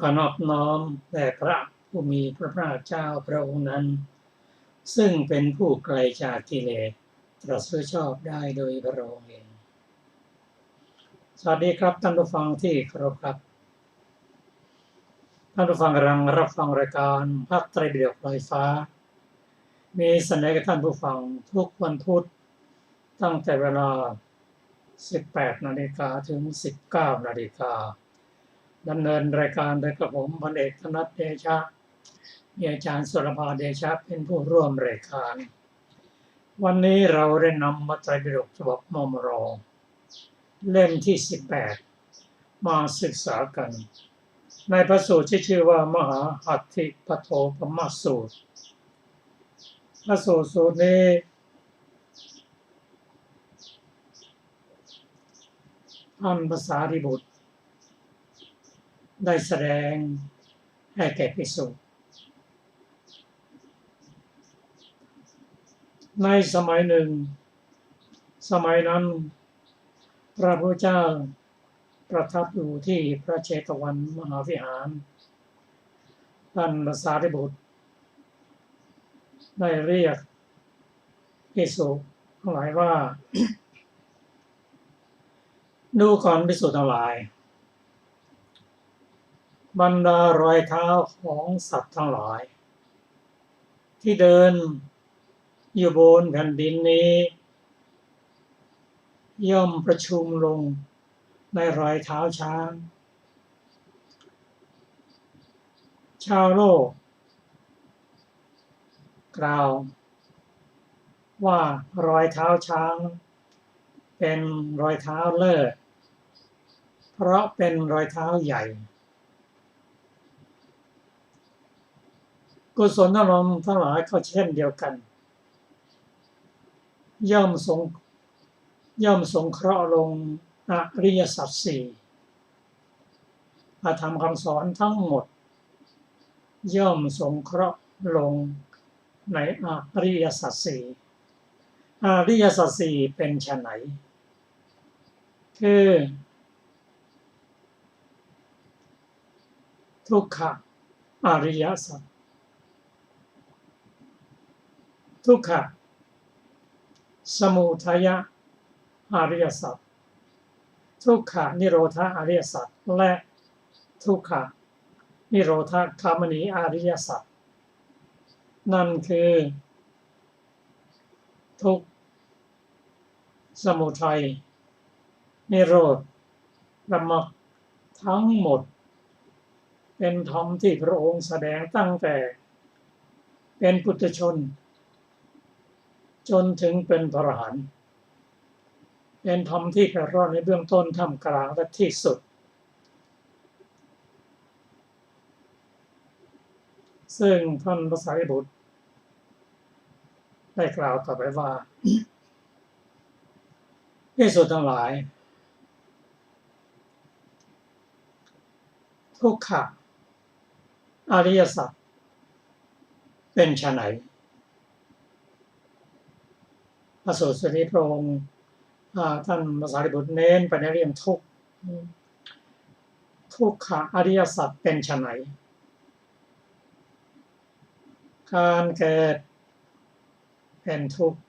ขอนอบน้อมแด่พระผู้มีพระภาคเจ้าพระองค์นั้นซึ่งเป็นผู้ไกลจากกิเลสตรัสรู้ชอบได้โดยพระองค์เองสวัสดีครับท่านผู้ฟังที่เคารพครับท่านผู้ฟังกำลังรับฟังรายการพระไตรปิฎกลอยฟ้ามีเสนอกับท่านผู้ฟังทุกวันพุธตั้งแต่เวลา 18 นาฬิกาถึง 19 นาฬิกาดำเนินรายการโดยกระผมพลเอกธนัทเดชะมีอาจารย์สุรภาเดชะเป็นผู้ร่วมรายการวันนี้เราได้นำพระไตรปิฎกฉบับมมร.เล่มที่ 18 มาศึกษากันในพระสูตรที่ชื่อว่ามหาหัตถิปโทปมสูตรพระสูตรนี้ท่านพระสารีบุตรได้แสดงให้แก่ภิกษุในสมัยหนึ่งสมัยนั้นพระพุทธเจ้าประทับอยู่ที่พระเชตวันมหาวิหารท่านพระสารีบุตรได้เรียกภิกษุทั้งหลายว่า ดูก่อนภิกษุทั้งหลายบรรดารอยเท้าของสัตว์ทั้งหลายที่เดินอยู่บนแผ่นดินนี้ย่อมประชุมลงในรอยเท้าช้างชาวโลกกล่าวว่ารอยเท้าช้างเป็นรอยเท้าเลิศเพราะเป็นรอยเท้าใหญ่กุศลอารมณ์ทั้งหลายก็เช่นเดียวกันย่อมสงเคราะห์ลงอริยสัจสี่ธรรมคำสอนทั้งหมดย่อมสงเคราะห์ลงในอริยสัจสี่อริยสัจสี่เป็นไฉนคือทุกขอริยสัจทุกขสมุทัยอริยสัจทุกขนิโรธอริยสัจและทุกขนิโรธคามนีอริยสัจนั่นคือทุกข์สมุทัยนิโรธและมรรคทั้งหมดเป็นธรรมที่พระองค์แสดงตั้งแต่เป็นปุถุชนจนถึงเป็นพระอรหันต์เป็นธรรมที่แปรรอดในเบื้องต้นท่ามกลางและที่สุดซึ่งท่านพระสารีบุตรได้กล่าวต่อไปว่าภิกษุทั้งหลายทุกขอริยสัจเป็นไฉนพระสูตรนี้พระองค์ท่านพระสารีบุตรเน้นไปในเรื่องทุกขอริยสัจเป็นไฉนการเกิดเป็นทุกข์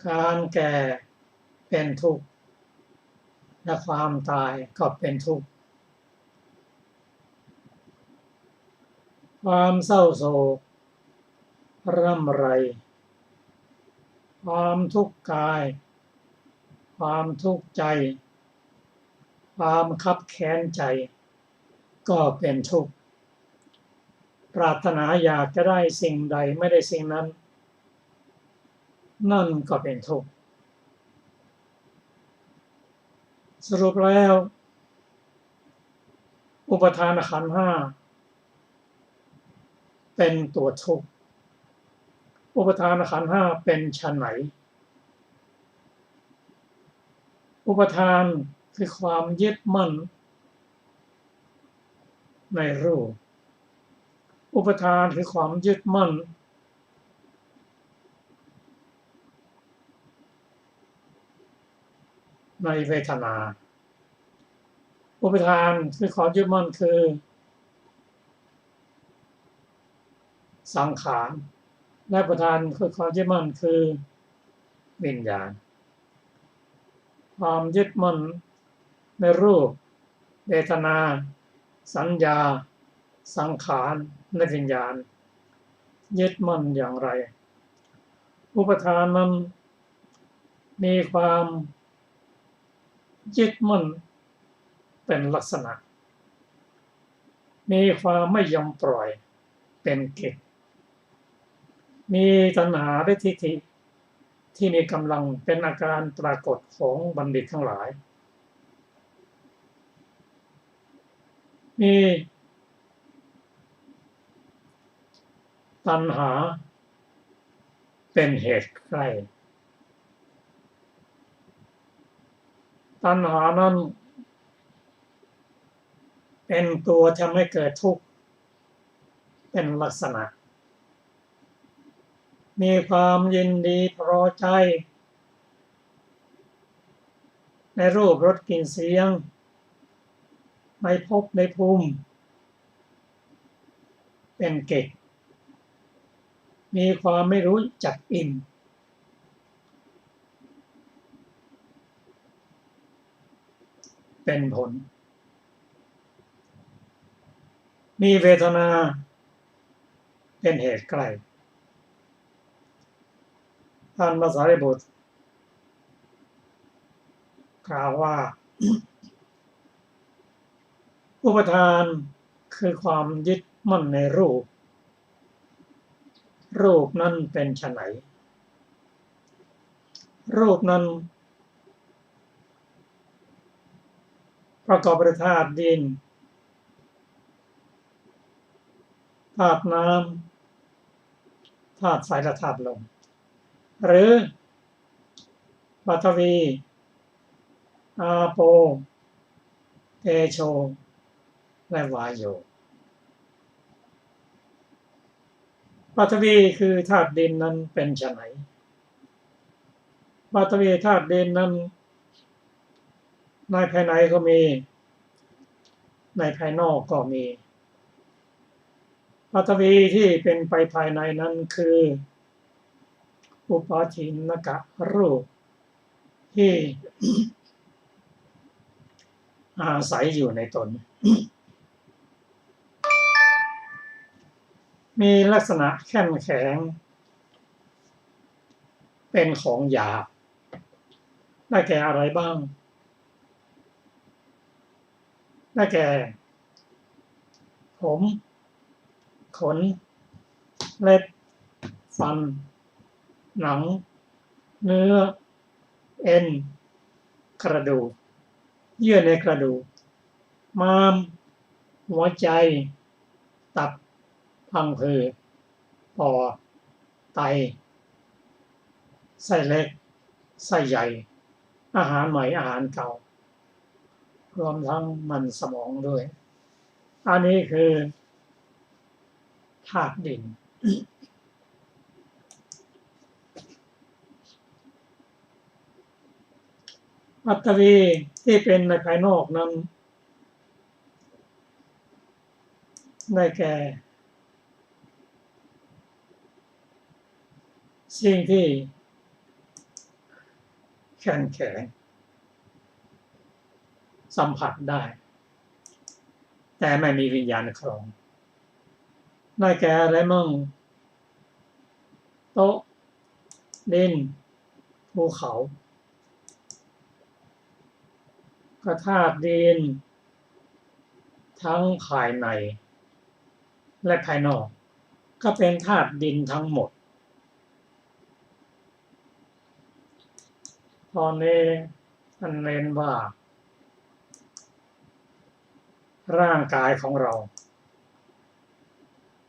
การแก่เป็นทุกข์และความตายก็เป็นทุกข์ความเศร้าโศกร่ำไรความทุกข์กายความทุกข์ใจความคับแค้นใจก็เป็นทุกข์ปรารถนาอยากจะได้สิ่งใดไม่ได้สิ่งนั้นนั่นก็เป็นทุกข์สรุปแล้วอุปทานขันธ์ห้าเป็นตัวทุกข์อุปทานขันธ์ห้าเป็นไฉนอุปทานคือความยึดมั่นในรูปอุปทานคือความยึดมั่นในเวทนา อุปทานคือความยึดมั่นคือสังขารและอุปทานคือความยึดมั่นคือวิญญาณความยึดมั่นในรูปเวทนาสัญญาสังขารและวิญญาณยึดมั่นอย่างไรอุปทานนั้นมีความยึดมั่นเป็นลักษณะมีความไม่ยอมปล่อยเป็นกิจมีตัณหาและทิฏฐิที่มีกำลังเป็นอาการปรากฏของบัณฑิตทั้งหลายมีตัณหาเป็นเหตุใกล้ตัณหานั้นเป็นตัวทำให้เกิดทุกข์เป็นลักษณะมีความยินดีพอใจในรูปรสกลิ่นเสียงในภพในภูมิเป็นเกตมีความไม่รู้จักอิ่มเป็นผลมีเวทนาเป็นเหตุใกล้ท่านพระสารีบุตรกล่าวว่า อุปทานคือความยึดมั่นในรูปนั้นเป็นไฉนรูปนั้นประกอบด้วยธาตุดินธาตุน้ำธาตุไฟและธาตุลมหรือปฐวีอาโปเตโชและวายโยปฐวีคือธาตุดินนั้นเป็นไฉนปฐวีธาตุดินนั้นในภายในก็มีในภายนอกก็มีปฐวีที่เป็นไปภายในนั้นคืออุปาทินกะรูปที่ อาศัยอยู่ในตนมีลักษณะแข็งแข็งเป็นของหยาบได้แก่อะไรบ้างได้แก่ผมขนเล็บฟันหนังเนื้อเอ็นกระดูกเยื่อในกระดูกม้ามหัวใจตับพังผืดปอดไตไส้เล็กไส้ใหญ่อาหารใหม่อาหารเก่ารวมทั้งมันสมองด้วยอันนี้คือธาตุดินปฐวีที่เป็นในภายนอกนั้นได้แก่สิ่งที่แข็งแข็งสัมผัสได้แต่ไม่มีวิญญาณครองได้แก่อะไรมั่งโต๊ะดินภูเขาก็ธาตุดินทั้งภายในและภายนอกก็เป็นธาตุดินทั้งหมดตอนนี้ท่านเน้นว่าร่างกายของเรา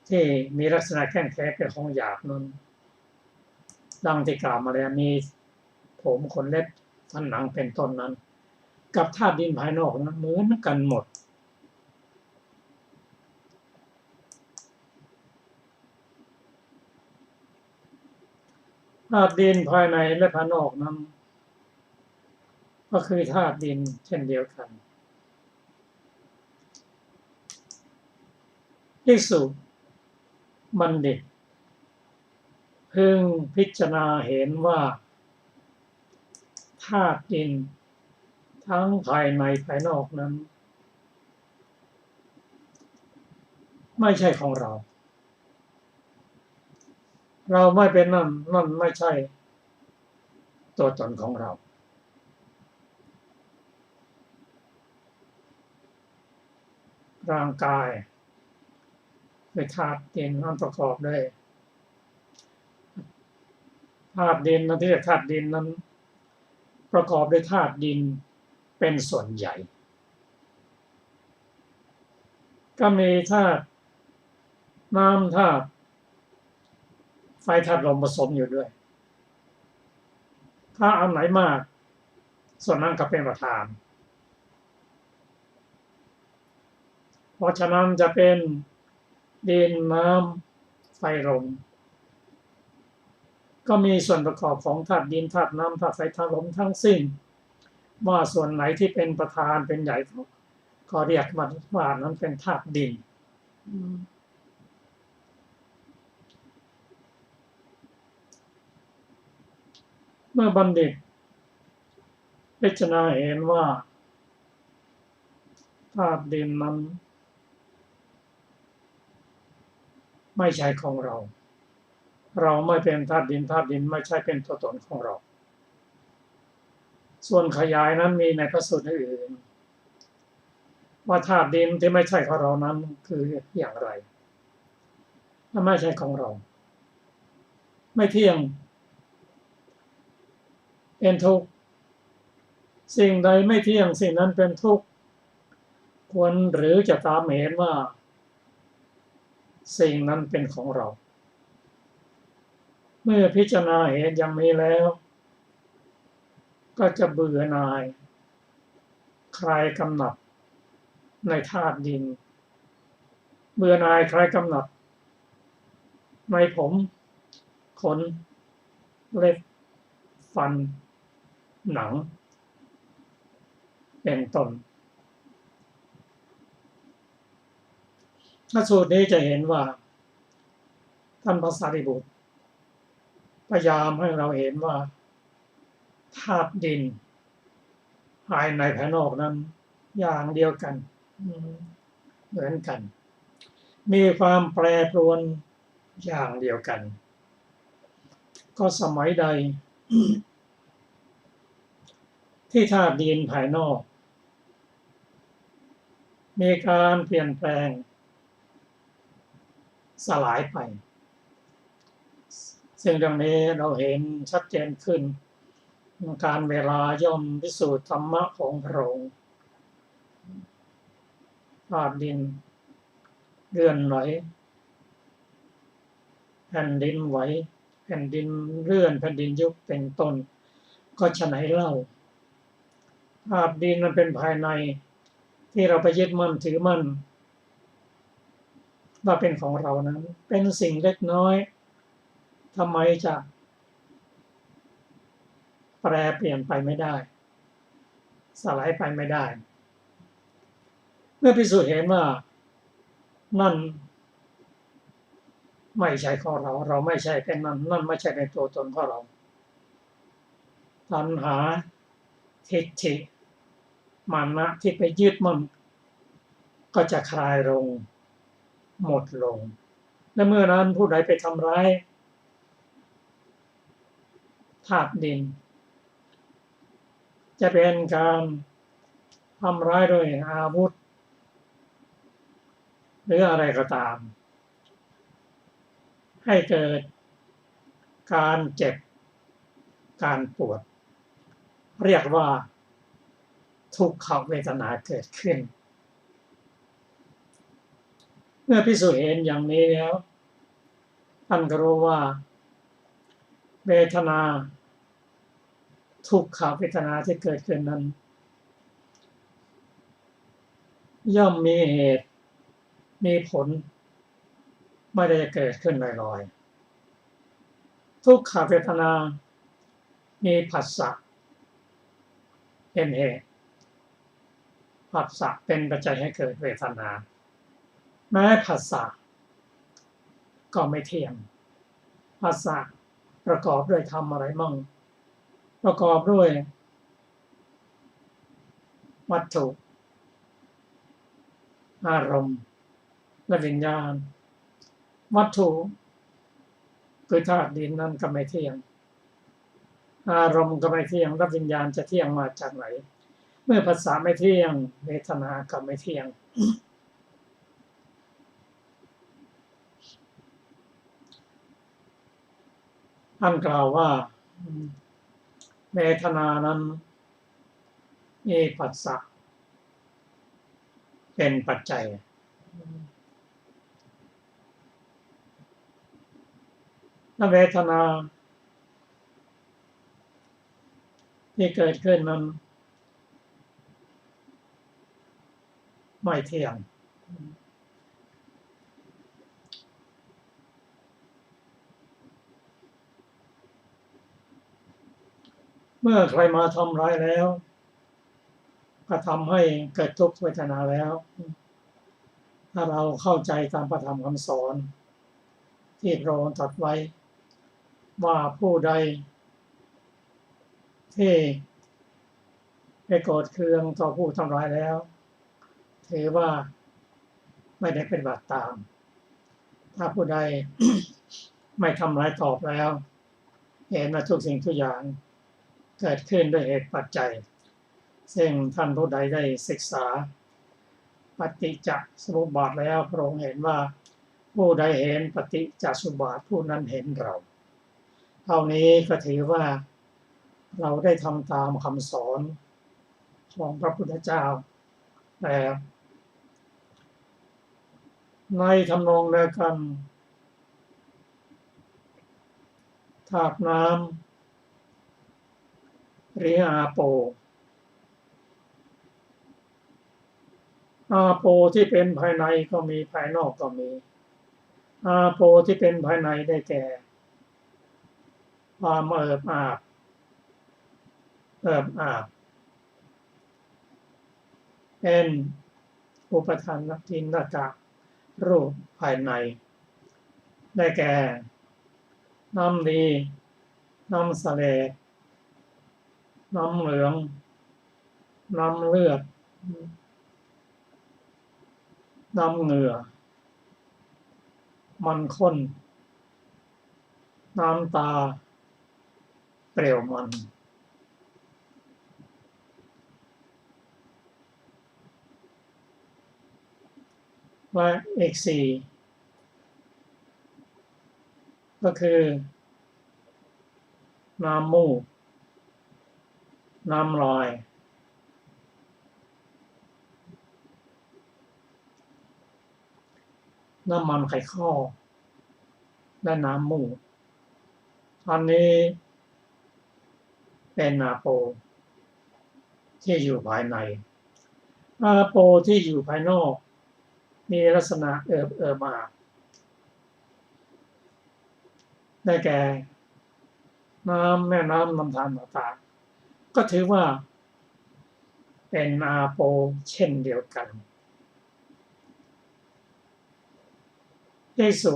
ที่มีลักษณะแข็งแข็งเป็นของหยาบนั้นดังที่กล่าวมาแล้วมีผมขนเล็บฟันหนังเป็นต้นนั้นกับธาตุดินภายนอกนั้นเหมือนกันหมดธาตุดินภายในและภายนอกนั้นก็คือธาตุดินเช่นเดียวกัน ภิกษุบัณฑิตพึงพิจารณาเห็นว่าธาตุดินทั้งภายในภายนอกนั้นไม่ใช่ของเราเราไม่เป็นนั่นไม่ใช่ตัวตนของเราร่างกายเป็นธาตุดินนั้นประกอบด้วยธาตุดินนั้นที่เรียกธาตุดินนั้นประกอบด้วยธาตุดินเป็นส่วนใหญ่ก็มีธาตุน้ำธาตุไฟธาตุลมผสมอยู่ด้วยถ้าอันไหนมากส่วนนั้นก็เป็นประธานเพราะฉะนั้นจะเป็นดินน้ำไฟลมก็มีส่วนประกอบของธาตุดินธาตุน้ำธาตุไฟธาตุลมทั้งสิ้นว่าส่วนไหนที่เป็นประธานเป็นใหญ่ก็เรียกว่านั้นเป็นธาตุดินเมื่อบัณฑิตพิจารณาเห็นว่าธาตุดินนั้นไม่ใช่ของเราเราไม่เป็นธาตุดินธาตุดินไม่ใช่เป็นตัวตนของเราส่วนขยายนั้นมีในพระสูตรอื่นว่าธาตุดินที่ไม่ใช่ของเรานั้นคืออย่างไรถ้าไม่ใช่ของเราไม่เที่ยงเป็นทุกข์สิ่งใดไม่เที่ยงสิ่งนั้นเป็นทุกข์ควรหรือจะตามเห็นว่าสิ่งนั้นเป็นของเราเมื่อพิจารณาเห็นอย่างนี้แล้วก็จะเบื่อหน่ายคลายกำหนัดในธาตุดินเบื่อหน่ายคลายกำหนัดในผมขนเล็บฟันหนังเป็นต้นพระสูตรนี้จะเห็นว่าท่านพระสารีบุตรพยายามให้เราเห็นว่าธาตุดินภายในภายนอกนั้นอย่างเดียวกันเหมือนกันมีความแปรปรวนอย่างเดียวกันก็สมัยใดที่ธาตุดินภายนอกมีการเปลี่ยนแปลงสลายไปซึ่งดังนี้เราเห็นชัดเจนขึ้นการเวลาย่อมพิสูจน์ธรรมะของพระองค์ธาตุดินเลื่อนไหวแผ่นดินไหวแผ่นดินเลื่อนแผ่นดินยุบเป็นต้นก็ฉะไหนเล่าธาตุดินมันเป็นภายในที่เราไปยึดมั่นถือมั่นว่าเป็นของเรานั้นเป็นสิ่งเล็กน้อยทำไมจะแปรเปลี่ยนไปไม่ได้สลายไปไม่ได้เมื่อพิสูจน์เห็นว่านั่นไม่ใช่ของเราเราไม่ใช่เป็นนั่นไม่ใช่เป็นตัวตนของเราตัณหาทิฏฐิมานะที่ไปยึดมันก็จะคลายลงหมดลงและเมื่อนั้นผู้ใดไปทำร้ายธาตุดินจะเป็นการทำร้ายด้วยอาวุธหรืออะไรก็ตามให้เกิดการเจ็บการปวดเรียกว่าทุกขเวทนาเกิดขึ้นเมื่อพิสูจน์เห็นอย่างนี้แล้วท่านก็รู้ว่าเวทนาทุกขเวทนาที่เกิดขึ้นนั้นย่อมมีเหตุมีผลไม่ได้เกิดขึ้นลอยๆทุกขเวทนามีผัสสะเป็นเหตุผัสสะเป็นปัจจัยให้เกิดเวทนาแม้ผัสสะ ก็ไม่เที่ยงผัสสะประกอบด้วยธรรมอะไรมั่งประกอบด้วยวัตถุอารมณ์และวิญญาณวัตถุคือธาตุดินนั้นก็ไม่เที่ยงอารมณ์ก็ไม่เที่ยงและวิญญาณจะเที่ยงมาจากไหนเมื่อผัสสะไม่เที่ยงเวทนาก็ไม่เที่ยงท่านกล่าวว่าเวทนานั้นมีผัสสะเป็นปัจจัยและเวทนาที่เกิดขึ้นนั้นไม่เที่ยงเมื่อใครมาทำร้ายแล้วก็ทำให้เกิดทุกขเวทนาแล้วถ้าเราเข้าใจตามพระธรรมคำสอนที่พระองค์ตรัสไว้ว่าผู้ใดที่ไปโกรธเคืองต่อผู้ทำร้ายแล้วถือว่าไม่ได้ปฏิบัติตามถ้าผู้ใด ไม่ทำร้ายตอบแล้วเห็นว่าทุกสิ่งทุกอย่างเกิดขึ้นด้วยเหตุปัจจัยซึ่งท่านผู้ใดได้ศึกษาปฏิจจสมุปบาทแล้วพระองค์เห็นว่าผู้ใดเห็นปฏิจจสมุปบาทผู้นั้นเห็นเราเท่านี้ก็ถือว่าเราได้ทำตามคำสอนของพระพุทธเจ้าแล้วในทำนองเดียวกันธาตุน้ำหรืออาโปที่เป็นภายในก็มีภายนอกก็มีอาโปที่เป็นภายในได้แก่ความเอิบอาบเป็นอุปทานทินกะรูปภายในได้แก่น้ำดีน้ำเสลดน้ำเหลืองน้ำเลือดน้ำเหงื่อมันข้นน้ำตาเปรี้ยวมันและอีกสี่ก็คือน้ำมูกน้ำลายน้ำมันไขข้อและน้ำมูกอันนี้เป็นอาโปที่อยู่ภายในอาโปที่อยู่ภายนอกมีลักษณะเอิบอาบได้แก่น้ำแม่น้ำลำธารต่างๆก็ถือว่าเป็นอาโปเช่นเดียวกันภิกษุ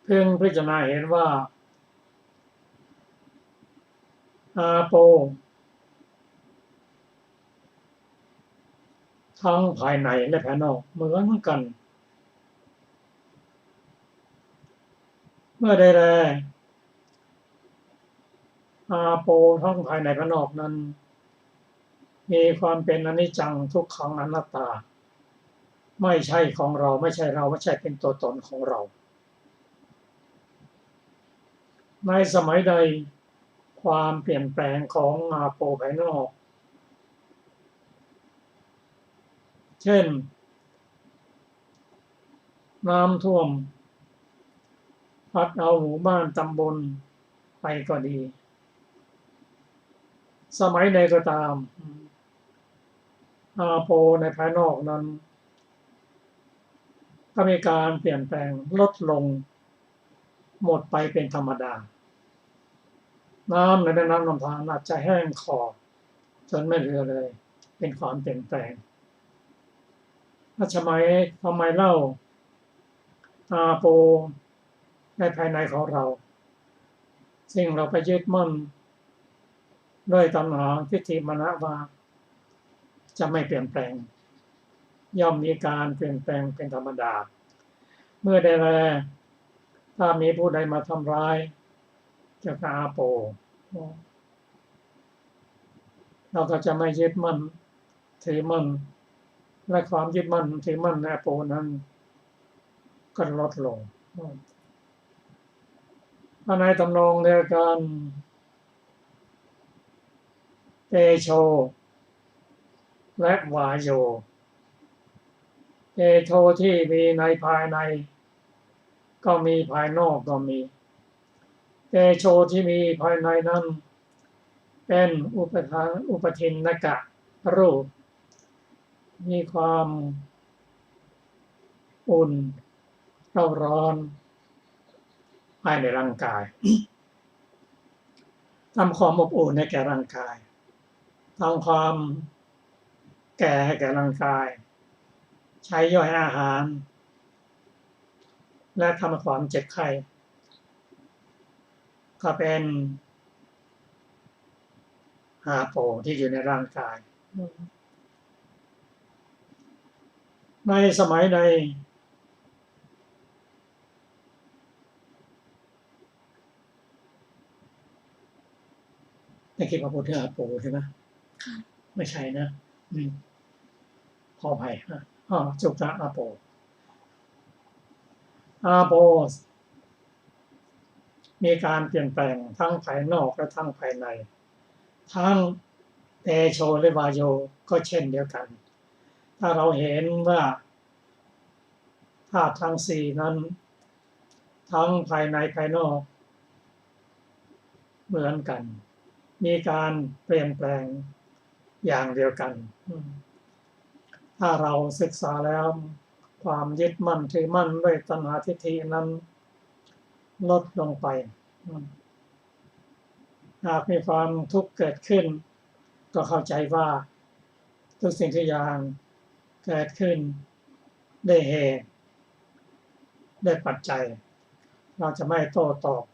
พึงพิจารณาเห็นว่าอาโปทั้งภายในและภายนอกเหมือนกันเมื่อใดแลอาโปทั้งภายในภายนอกนั้นมีความเป็นอนิจจังทุกขังอนัตตาไม่ใช่ของเราไม่ใช่เราไม่ใช่เป็นตัวตนของเราในสมัยใดความเปลี่ยนแปลงของอาโปภายนอกเช่นน้ำท่วมพัดเอาหมู่บ้านตำบลไปก็ดีสมัยใดก็ตามอาโปในภายนอกนั้นก็มีการเปลี่ยนแปลงลดลงหมดไปเป็นธรรมดาน้ำในแม่น้ำลำธารอาจจะแห้งขอดจนไม่เหลือเลยเป็นความเปลี่ยนแปลงทำไมเล่า อาโปในภายในของเราซึ่งเราไปยึดมั่นด้วยตัณหาทิฏฐิมานะว่าจะไม่เปลี่ยนแปลงย่อมมีการเปลี่ยนแปลงเป็นธรรมดาเมื่อใดแลถ้ามีผู้ใดมาทำร้ายเกี่ยวกับอาโปเราก็จะไม่ยึดมั่นถือมั่นและความยึดมั่นถือมั่นในอาโปนั้นก็ลดลงในตำนองเดียวกันเตโชและวาโยเตโชที่มีในภายในก็มีภายนอกก็มีเตโชที่มีภายในนั้นเป็นอุปทินนกะรูปมีความอุ่นร้อนภายในร่างกายทำความอบอุ่นให้แก่ร่างกายทำความแก่ให้แก่ร่างกายใช้ย่อยอาหารและทำความเจ็บไข้ก็เป็นอาโปที่อยู่ในร่างกายในสมัยใดในคิดว่าพูดถึงอาโปใช่ไหมไม่ใช่นะขออภัยนะจุกะอาโปมีการเปลี่ยนแปลงทั้งภายนอกและทั้งภายในทั้งเตโชและวาโยก็เช่นเดียวกันถ้าเราเห็นว่าธาตุทั้งสี่นั้นทั้งภายในภายนอกเหมือนกันมีการเปลี่ยนแปลงอย่างเดียวกันถ้าเราศึกษาแล้วความยึดมั่นถือมั่นด้วยตัณหาทิฏฐินั้นลดลงไปหากมีความทุกข์เกิดขึ้นก็เข้าใจว่าทุกสิ่งทุกอย่างเกิดขึ้นได้เหตุได้ปัจจัยเราจะไม่โต้ตอบ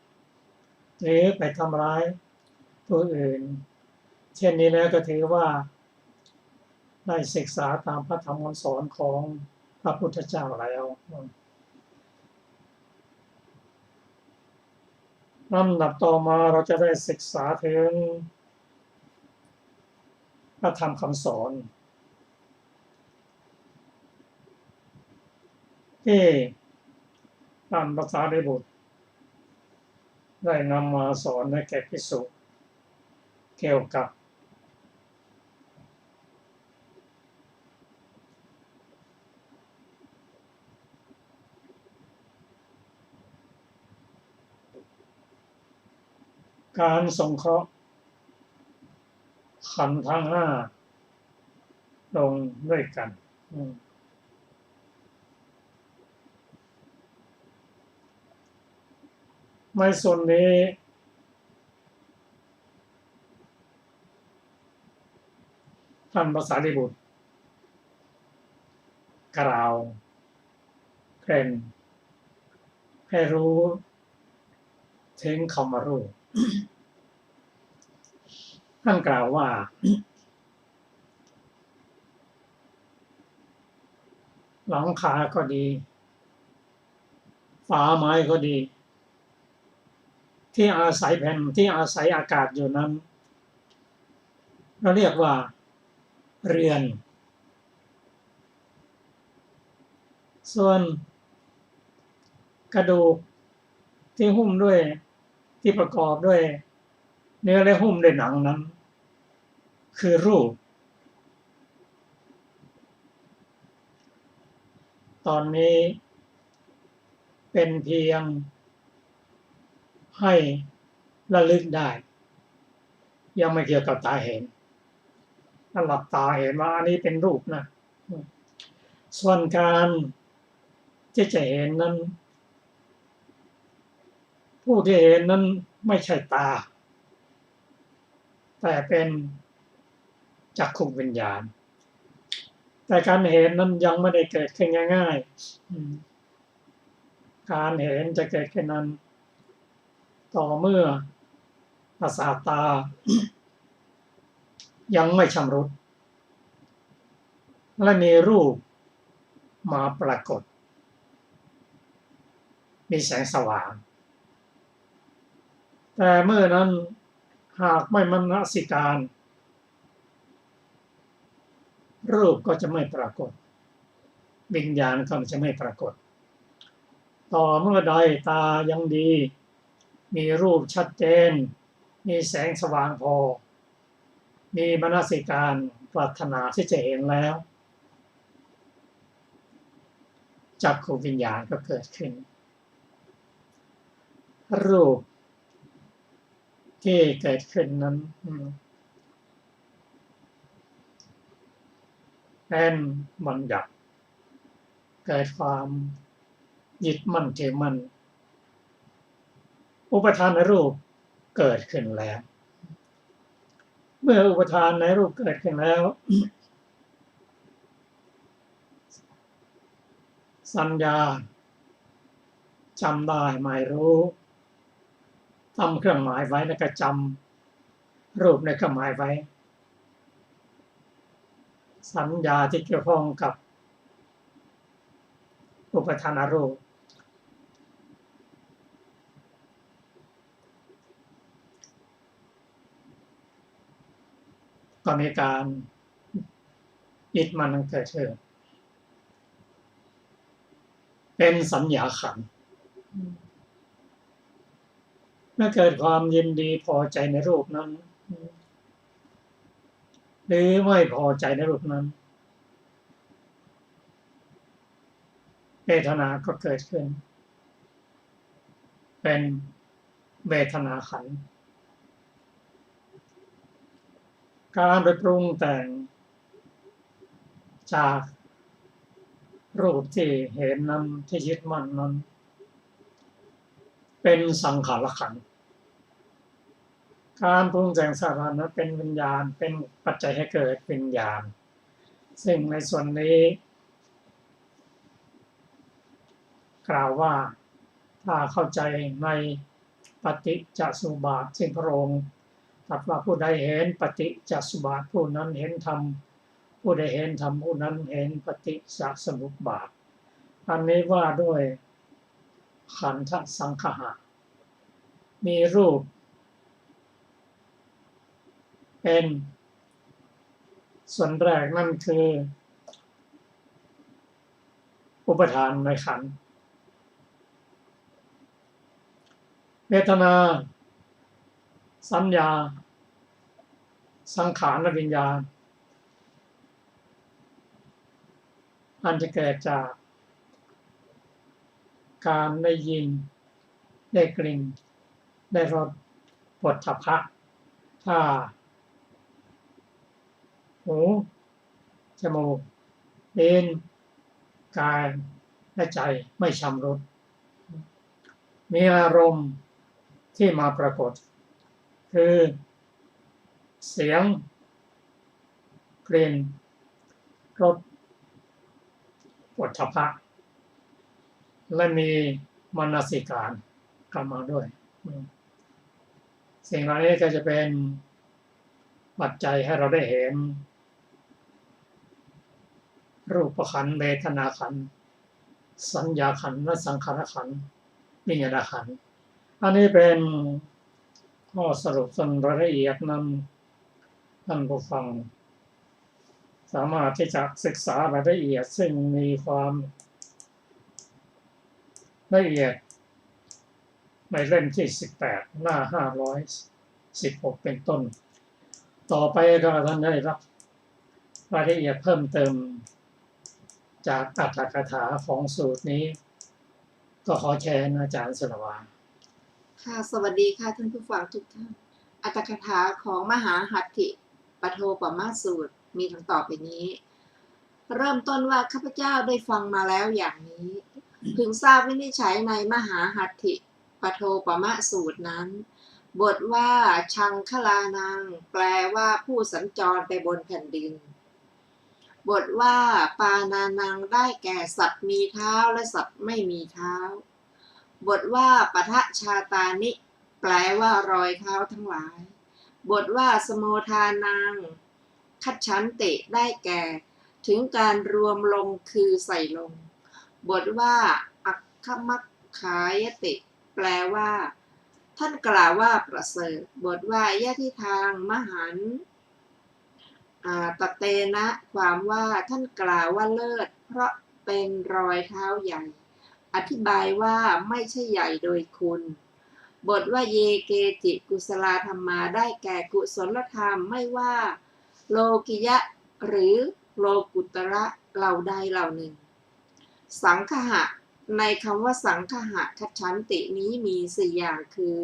หรือไปทำร้ายผู้อื่นเช่นนี้แล้วก็ถือว่าได้ศึกษาตามพระธรรมคำสอนของพระพุทธเจ้าแล้วลำดับต่อมาเราจะได้ศึกษาถึงพระธรรมคำสอนที่ท่านพระสารีบุตรได้นำมาสอนให้แก่ภิกษุเกี่ยวกับการสงเคราะห์ขันธ์ทั้งห้าลงด้วยกันในส่วนนี้ท่านพระสารีบุตรกล่าวเกริ่นให้รู้ถึงคำว่ารูปท่านกล่าวว่าหลังคาก็ดีฝาไม้ก็ดีที่อาศัยแผ่นที่อาศัยอากาศอยู่นั้นเราเรียกว่าเรือนส่วนกระดูกที่หุ้มด้วยที่ประกอบด้วยเนื้อและหุ้มด้วยหนังนั้นคือรูปตอนนี้เป็นเพียงให้ระลึกได้ยังไม่เกี่ยวกับตาเห็นถ้าหลับตาเห็นว่าอันนี้เป็นรูปนะส่วนการที่จะเห็นนั้นผู้ที่เห็นนั้นไม่ใช่ตาแต่เป็นจักขุวิญญาณแต่การเห็นนั้นยังไม่ได้เกิดขึ้นง่าย การเห็นจะเกิดขึ้นนั้นต่อเมื่อประสาทตา ยังไม่ชำรุดและมีรูปมาปรากฏมีแสงสว่างแต่เมื่อนั้นหากไม่มนสิการรูปก็จะไม่ปรากฏวิญญาณก็จะไม่ปรากฏต่อเมื่อใดตายังดีมีรูปชัดเจนมีแสงสว่างพอมีมนสิการปรารถนาที่จะเห็นแล้วจักขุวิญญาณก็เกิดขึ้นรูปที่เกิดขึ้นนั้นเป็นบัญญัติเกิดความยึดมั่นถือมั่นอุปทานในรูปเกิดขึ้นแล้วเมื่ออุปทานในรูปเกิดขึ้นแล้ว สัญญาจำได้หมายรู้ทำเครื่องหมายไว้แล้วก็จำรูปในเครื่องหมายไว้สัญญาที่เกี่ยวข้องกับอุปทานรูปก็มีการยึดมันเกิดขึ้นเป็นสัญญาขันธ์เมื่อเกิดความยินดีพอใจในรูปนั้นหรือไม่พอใจในรูปนั้นเวทนาก็เกิดขึ้นเป็นเวทนาขันธ์การไปปรุงแต่งจากรูปที่เห็นนั้นที่ยึดมั่นนั้นเป็นสังขารขันธ์การปรุงแต่งสังขารนั้นเป็นวิญญาณเป็นปัจจัยให้เกิดวิญญาณซึ่งในส่วนนี้กล่าวว่าถ้าเข้าใจในปฏิจจสมุปบาทซึ่งพระองค์ตรัสว่าผู้ใดเห็นปฏิจจสมุปบาทผู้นั้นเห็นธรรมผู้ใดเห็นธรรมผู้นั้นเห็นปฏิจจสมุปบาทอันนี้ว่าด้วยขันธสังขารมีรูปเป็นส่วนแรกนั่นคืออุปทานในขันธ์เวทนาสัญญาสังขารและวิญญาณอันจะเกิดจากการได้ยินได้กลิ่นได้รสโผฏฐัพพะถ้าหูจมูกลิ้นกายและใจไม่ชำรุดมีอารมณ์ที่มาปรากฏคือเสียงกลิ่นรสโผฏฐัพพะและมีมนสิการกลับมาด้วยสิ่งเหล่านี้ก็จะเป็นปัจจัยให้เราได้เห็นรูปขันธ์เวทนาขันธ์สัญญาขันธ์และสังขารขันธ์วิญญาณขันธ์อันนี้เป็นข้อสรุปส่วนรายละเอียดนั้นท่านผู้ฟังสามารถที่จะศึกษารายละเอียดซึ่งมีความละเอียดในเล่มที่18หน้า516เป็นต้นต่อไปก็ท่านได้รับรายละเอียดเพิ่มเติมจากอรรถกถาของสูตรนี้ก็ขอแชร์อาจารย์สนวาค่ะสวัสดีค่ะท่านผู้ฟังทุกท่านอรรถกถาของมหาหัตถิปโทปมาสูตรมีดังต่อไปนี้เริ่มต้นว่าข้าพเจ้าได้ฟังมาแล้วอย่างนี้พึงทราบวินิจฉัยในมหาหัตถิปโทปมาสูตรนั้นบทว่าชังคลานังแปลว่าผู้สัญจรไปบนแผ่นดินบทว่าปานานังได้แก่สัตว์มีเท้าและสัตว์ไม่มีเท้า บทว่าปทะชาตานิแปลว่ารอยเท้าทั้งหลายบทว่าสโมทานังคัจฉันติได้แก่ถึงการรวมลงคือใส่ลงบทว่าอัคคมัคขายติแปลว่าท่านกล่าวว่าประเสริฐบทว่ายะทิทางมหันตเตนะความว่าท่านกล่าวว่าเลิศเพราะเป็นรอยเท้าใหญ่อธิบายว่าไม่ใช่ใหญ่โดยคุณบทว่าเยเกจิกุศลธรรมาได้แก่กุศลธรรมไม่ว่าโลกิยะหรือโลกุตระเหล่าใดเหล่าหนึ่งสังคหะในคำว่าสังคหะคัจฉันตินี้มีสี่อย่างคือ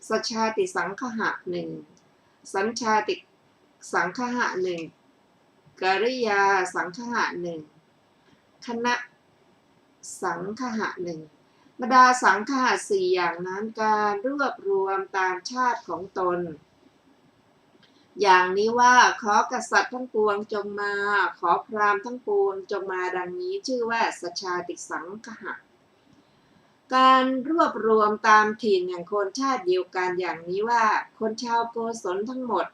สัชชาติสังคหะหนึ่งสัญชาติสังคหะหนึ่งกริยาสังคหะหนึ่งคณะสังคหะหนึ่งบรรดาสังคหะสี่อย่างนั้นการรวบรวมตามชาติของตนอย่างนี้ว่าขอกษัตริย์ทั้งปวงจงมาขอพราหมณ์ทั้งปวงจงมาดังนี้ชื่อว่าสัชชาติสังคหะการรวบรวมตามถิ่นแห่งคนชาติเดียวกันอย่างนี้ว่าคนชาวโกศลทั้งหมด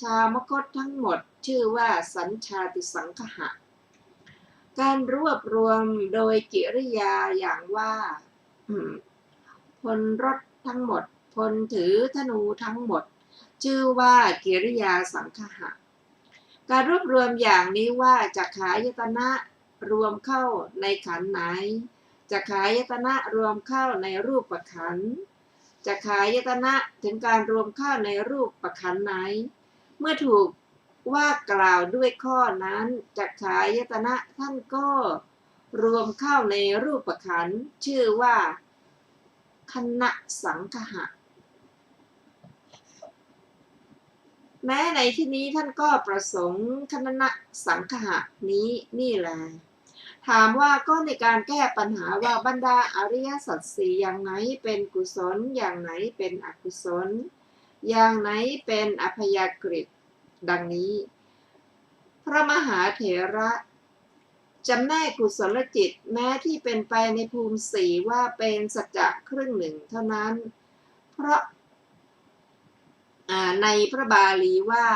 ชาวมคธทั้งหมดชื่อว่าสัญชาติสังคหะการรวบรวมโดยกิริยาอย่างว่าพลรถทั้งหมดพลถือธนูทั้งหมดชื่อว่ากิริยาสังคหะการรวบรวมอย่างนี้ว่าจักขายตนะรวมเข้าในขันธ์ไหนจักขายตนะรวมเข้าในรูปขันธ์จักขายตนะถึงการรวมเข้าในรูปขันธ์ไหนเมื่อถูกว่ากล่าวด้วยข้อนั้นจักขายตนะท่านก็รวมเข้าในรูปขันธ์ชื่อว่าคณะสังคหะแม้ในที่นี้ท่านก็ประสงค์คณะสังคหะนี้นี่แหละถามว่าก็ในการแก้ปัญหาว่าบรรดาอริยสัจสี่อย่างไหนเป็นกุศลอย่างไหนเป็นอกุศลอย่างไหนเป็นอัพยากฤิดังนี้พระมหาเถระจำแนกกุศลจิตแม้ที่เป็นไปในภูมิสี่ว่าเป็นสัจจะครึ่งหนึ่งเท่านั้นเพราะในพระบาลีว่า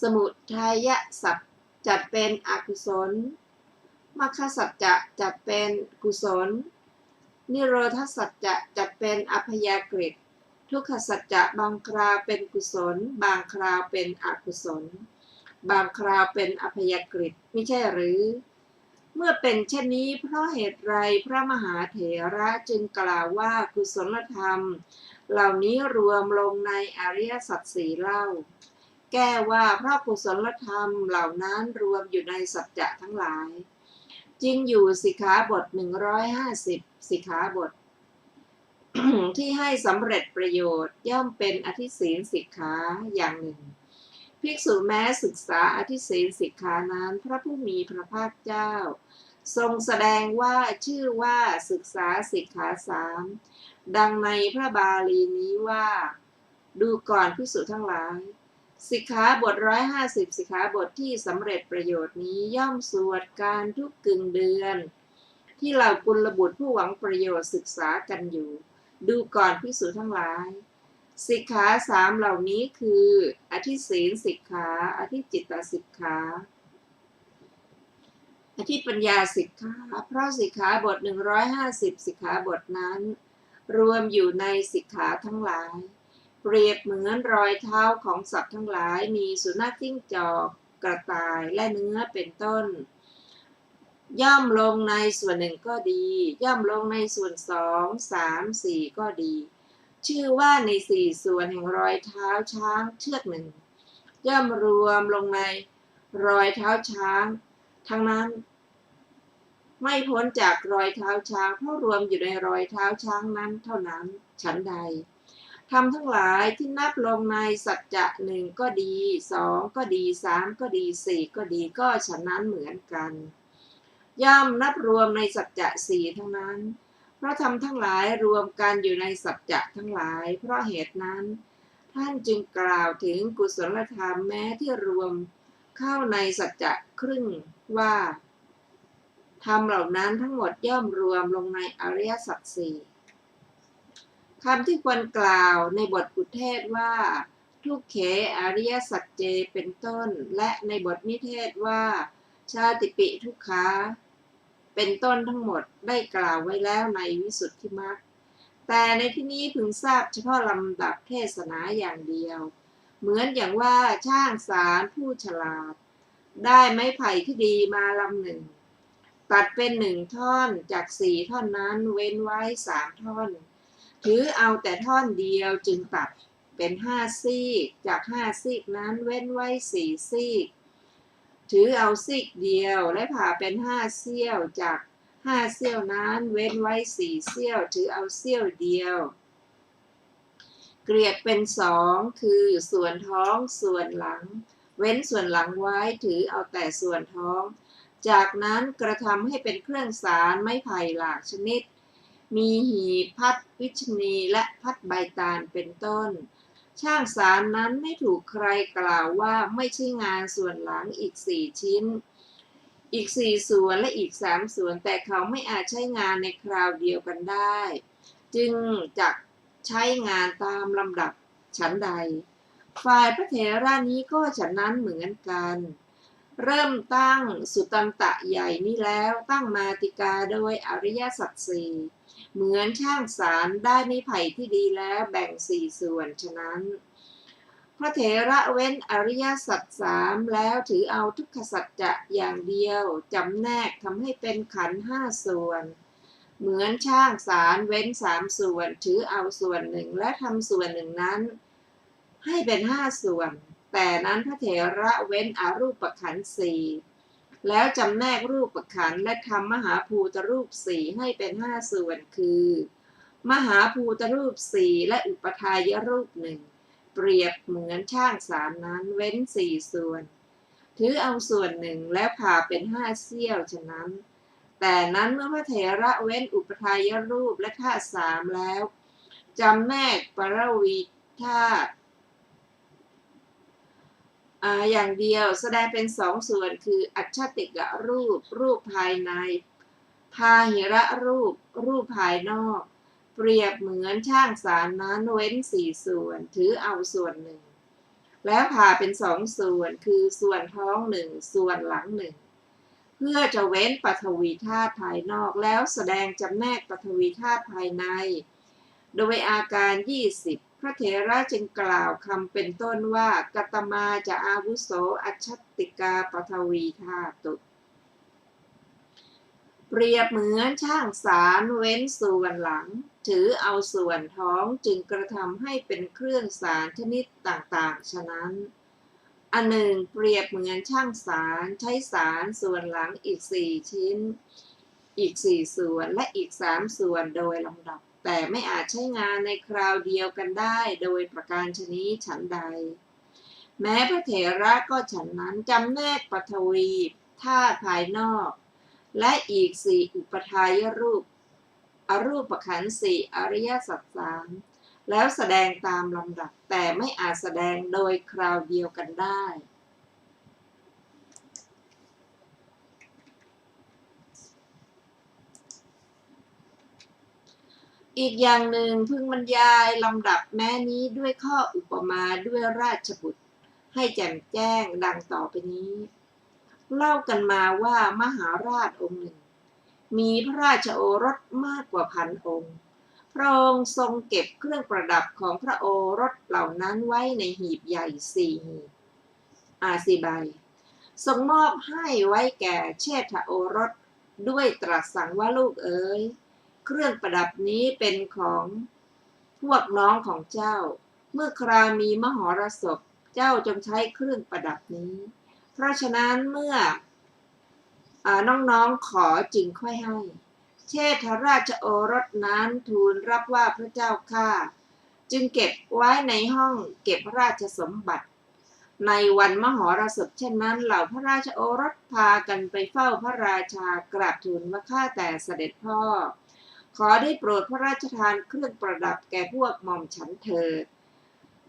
สมุทัยสัจจัดเป็นอกุศลมรรคสัจจะจัดเป็นกุศลนิโรธสัจจะจัดเป็นอัพยากฤิทุกขสัจจะบางคราวเป็นกุศลบางคราวเป็นอกุศลบางคราวเป็นอัพยากฤิไม่ใช่หรือเมื่อเป็นเช่นนี้เพราะเหตุไรพระมหาเถระจึงกล่าวว่ากุศลธรรมเหล่านี้รวมลงในอริยสัจสี่เล่าแก้ว่าเพราะกุศลธรรมเหล่านั้นรวมอยู่ในสัจจะทั้งหลายจริงอยู่สิกขาบท150สิกขาบท ที่ให้สำเร็จประโยชน์ย่อมเป็นอธิศีลสิกขาอย่างหนึ่งภิกษุแม้ศึกษาอธิศีลสิกขานั้นพระผู้มีพระภาคเจ้าทรงแสดงว่าชื่อว่าศึกษาสิกขาสามดังในพระบาลีนี้ว่าดูก่อนภิกษุทั้งหลายสิกขาบท150สิกขาบทที่สำเร็จประโยชน์นี้ย่อมสวดการทุกกึ่งเดือนที่เหล่ากุลบุตรผู้หวังประโยชน์ศึกษากันอยู่ดูก่อนภิกษุทั้งหลายสิกขาสามเหล่านี้คืออธิศีลสิกขาอธิจิตตสิกขาอธิปัญญาสิกขาเพราะสิกขาบท150สิกขาบทนั้นรวมอยู่ในสิกขาทั้งหลายเปรียบเหมือนรอยเท้าของสัตว์ทั้งหลายมีสุนัขจิ้งจอกกระต่ายและเนื้อเป็นต้นย่อมลงในส่วนหนึ่งก็ดีย่อมลงในส่วน2 3 4ก็ดีชื่อว่าใน4ส่วนแห่งรอยเท้าช้างเชือกหนึ่งย่อมรวมลงในรอยเท้าช้างทั้งนั้นไม่พ้นจากรอยเท้าช้างเพราะรวมอยู่ในรอยเท้าช้างนั้นเท่านั้นฉันใดธรรมทั้งหลายที่นับลงในสัจจะ1ก็ดี2ก็ดี3ก็ดี4ก็ดีก็ฉันนั้นเหมือนกันย่อมนับรวมในสัจจะ4ทั้งนั้นเพราะธรรมทั้งหลายรวมกันอยู่ในสัจจะทั้งหลายเพราะเหตุนั้นท่านจึงกล่าวถึงกุศลธรรมแม้ที่รวมเข้าในสัจจะครึ่งว่าธรรมเหล่านั้นทั้งหมดย่อมรวมลงในอริยสัจสี่ คำที่ควรกล่าวในบทอุเทศว่าทุกเขอริยสัจเจเป็นต้นและในบทนิเทศว่าชาติปิทุกขาเป็นต้นทั้งหมดได้กล่าวไว้แล้วในวิสุทธิมรรคแต่ในที่นี้พึงทราบเฉพาะลำดับเทศนาอย่างเดียวเหมือนอย่างว่าช่างสารผู้ฉลาดได้ไม้ไผ่ที่ดีมาลำหนึ่งตัดเป็น1 ท่อนจาก4 ท่อนนั้นเว้นไว้3 ท่อนถือเอาแต่ท่อนเดียวจึงตัดเป็น5 ซีกจาก5 ซีกนั้นเว้นไว้4 ซีกถือเอาซีกเดียวและผ่าเป็น5 เสี้ยวจาก5 เสี้ยวนั้นเว้นไว้4 เสี้ยวถือเอาเสี้ยวเดียวเกลียดเป็น2คือส่วนท้องส่วนหลังเว้นส่วนหลังไว้ถือเอาแต่ส่วนท้องจากนั้นกระทำให้เป็นเครื่องสารไม้ไผ่หลากชนิดมีหีบพัดวิชนีและพัดใบตาลเป็นต้นช่างสารนั้นไม่ถูกใครกล่าวว่าไม่ใช่งานส่วนหลังอีก4 ชิ้นอีก4 ส่วนและอีก3 ส่วนแต่เขาไม่อาจใช้งานในคราวเดียวกันได้จึงจะใช้งานตามลำดับฉันใดฝ่ายพระเถระนี้ก็ฉันนั้นเหมือนกันเริ่มตั้งสุตตันตะใหญ่นี้แล้วตั้งมาติกาโดยอริยสัจสี่เหมือนช่างสารได้ไม้ไผ่ที่ดีแล้วแบ่ง4 ส่วนฉะนั้นพระเถระเว้นอริยสัจ3แล้วถือเอาทุกขสัจจะอย่างเดียวจำแนกทำให้เป็นขันธ์5 ส่วนเหมือนช่างสารเว้น3 ส่วนถือเอาส่วนหนึ่งและทำส่วนหนึ่งนั้นให้เป็น5 ส่วนแต่นั้นพระเถระเว้นอรูปขันธ์4แล้วจำแนกรูปขันธ์และทำมหาภูตรูป4ให้เป็น5 ส่วนคือมหาภูตรูป4และอุปทายรูป1เปรียบเหมือนช่างสารนั้นเว้น4 ส่วนถือเอาส่วนหนึ่งแล้วผ่าเป็น5 เสี้ยวฉะนั้นแต่นั้นเมื่อพระเถระเว้นอุปทายรูปและธาตุ3แล้วจำแนกปรวีธาตุอย่างเดียวแสดงเป็น2 ส่วนคืออัจฉติกรูปรูปภายในพาหิระรูปรูปภายนอกเปรียบเหมือนช่างสารนั้นเว้น4 ส่วนถือเอาส่วนหนึ่งแล้วผ่าเป็น2 ส่วนคือส่วนท้อง1ส่วนหลัง1เพื่อจะเว้นปฐวีธาตุภายนอกแล้วแสดงจำแนกปฐวีธาตุภายในโดยอาการ20พระเถระจึงกล่าวคำเป็นต้นว่ากัตมาจะอาวุโสอัจฉติกาปฐวีธาตุเปรียบเหมือนช่างสารเว้นส่วนหลังถือเอาส่วนท้องจึงกระทำให้เป็นเครื่องสารชนิดต่างๆฉะนั้นอันหนึ่งเปรียบเหมือนช่างสารใช้สารส่วนหลังอีก4 ชิ้นอีก4 ส่วนและอีก3 ส่วนโดยลำดับแต่ไม่อาจใช้งานในคราวเดียวกันได้โดยประการชนี้ฉันใดแม้พระเถระก็ฉันนั้นจำแนกปฐวีธาตุภายนอกและอีก4 อุปทายรูปอรูปขันธ์4อริยสัจ3แล้วแสดงตามลำดับแต่ไม่อาจแสดงโดยคราวเดียวกันได้อีกอย่างหนึ่งพึงบรรยายลำดับแม้นี้ด้วยข้ออุปมาด้วยราชบุตรให้แจ่มแจ้งดังต่อไปนี้เล่ากันมาว่ามหาราชองค์หนึ่งมีพระราชโอรสมากกว่า1,000 องค์พระองค์ทรงเก็บเครื่องประดับของพระโอรสเหล่านั้นไว้ในหีบใหญ่4 หีบ4 ใบทรงมอบให้ไว้แก่เชษฐโอรสด้วยตรัสสั่งว่าลูกเอ๋ยเครื่องประดับนี้เป็นของพวกน้องของเจ้าเมื่อครามีมหรสพเจ้าจงใช้เครื่องประดับนี้เพราะฉะนั้นเมื่อน้องๆขอจึงค่อยให้เชษฐราชโอรสนั้นทูลรับว่าพระเจ้าข้าจึงเก็บไว้ในห้องเก็บราชสมบัติในวันมหรสพเช่นนั้นเหล่าพระราชโอรสพากันไปเฝ้าพระราชากราบทูลว่าข้าแต่เสด็จพ่อขอได้โปรดพระราชทานเครื่องประดับแก่พวกหม่อมฉันเถิด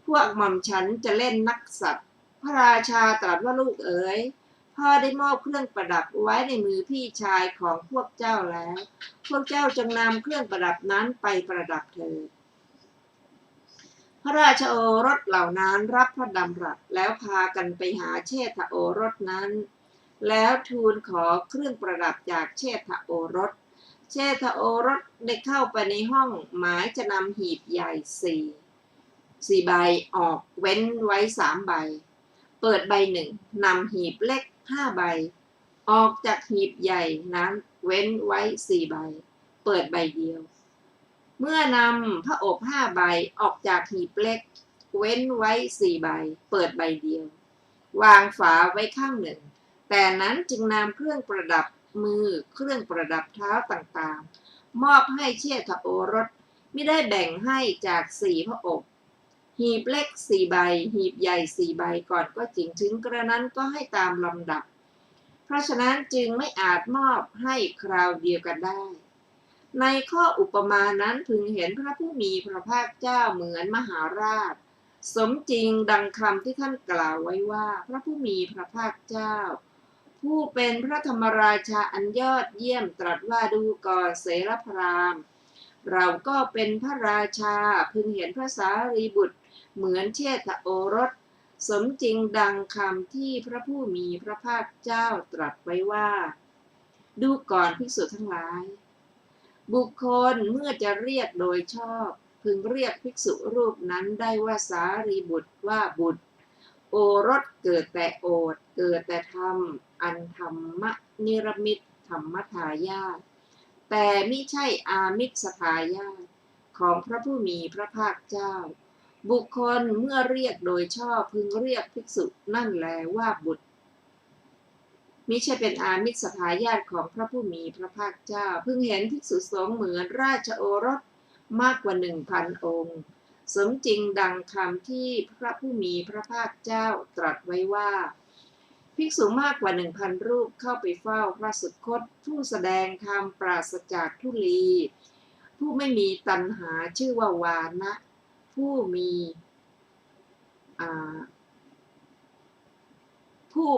พวกหม่อมฉันจะเล่นนักสัตว์พระราชาตรัสว่าลูกเอ๋ยพ่อได้มอบเครื่องประดับไว้ในมือพี่ชายของพวกเจ้าแล้วพวกเจ้าจงนำเครื่องประดับนั้นไปประดับเถิด พระราชโอรสเหล่านั้นรับพระดำรัสแล้วพากันไปหาเชษฐโอรสนั้นแล้วทูลขอเครื่องประดับจากเชษฐโอรสเชษฐโอรสได้เข้าไปในห้องหมายจะนำหีบใหญ่สี่ใบออกเว้นไว้3 ใบเปิดใบหนึ่งนำหีบเล็ก5 ใบออกจากหีบใหญ่นั้นเว้นไว้4 ใบเปิดใบเดียวเมื่อนำพระอบ5 ใบออกจากหีบเล็กเว้นไว้4 ใบเปิดใบเดียววางฝาไว้ข้างหนึ่งแต่นั้นจึงนำเครื่องประดับมือเครื่องประดับเท้าต่างๆมอบให้เชษฐโอรสไม่ได้แบ่งให้จาก4 พระอบหีบเล็ก4 ใบหีบใหญ่4 ใบก่อนก็จริงถึงกระนั้นก็ให้ตามลำดับเพราะฉะนั้นจึงไม่อาจมอบให้คราวเดียวกันได้ในข้ออุปมานั้นพึงเห็นพระผู้มีพระภาคเจ้าเหมือนมหาราชสมจริงดังคำที่ท่านกล่าวไว้ว่าพระผู้มีพระภาคเจ้าผู้เป็นพระธรรมราชาอันยอดเยี่ยมตรัสว่าดูก่อนเสรพราหมณ์เราก็เป็นพระราชาพึงเห็นพระสารีบุตรเหมือนเชษฐโอรสสมจริงดังคำที่พระผู้มีพระภาคเจ้าตรัสไว้ว่าดูก่อนภิกษุทั้งหลายบุคคลเมื่อจะเรียกโดยชอบพึงเรียกภิกษุรูปนั้นได้ว่าสารีบุตรว่าบุตรโอรสเกิดแต่โอษฐ์เกิดแต่ธรรมอันธรรมนิรมิตธรรมทายาทแต่มิใช่อามิสทายาทของพระผู้มีพระภาคเจ้าบุคคลเมื่อเรียกโดยชอบพึงเรียกภิกษุนั่นแลว่าบุตรมิใช่เป็นอามิสทายาทของพระผู้มีพระภาคเจ้าพึงเห็นภิกษุสงฆ์เหมือนราชโอรสมากกว่า 1,000 องค์สมจริงดังคำที่พระผู้มีพระภาคเจ้าตรัสไว้ว่าภิกษุมากกว่า 1,000 รูปเข้าไปเฝ้าพระสุคตผู้แสดงธรรมปราศจากทุลีผู้ไม่มีตัณหาชื่อว่าวานะผู้ไ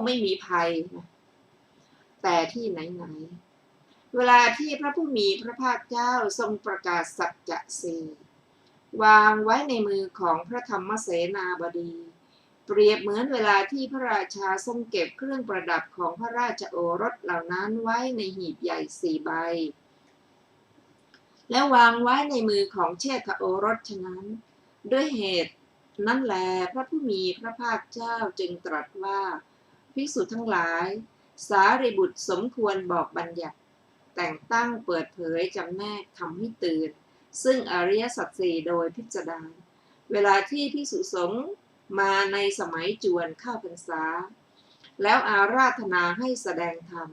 ม่มีภัยแต่ที่ไหนเวลาที่พระผู้มีพระภาคเจ้าทรงประกาศสัจจะสี่วางไว้ในมือของพระธรรมเสนาบดีเปรียบเหมือนเวลาที่พระราชาทรงเก็บเครื่องประดับของพระราชโอรสเหล่านั้นไว้ในหีบใหญ่4 ใบและวางไว้ในมือของเชษฐโอรสฉะนั้นด้วยเหตุนั้นแลพระผู้มีพระภาคเจ้าจึงตรัสว่าภิกษุทั้งหลายสารีบุตรสมควรบอกบัญญัติแต่งตั้งเปิดเผยจำแนกทำให้ตื่นซึ่งอริยสัจสี่โดยพิจารณาเวลาที่ภิกษุสงฆ์มาในสมัยจวนเข้าพรรษาแล้วอาราธนาให้แสดงธรรม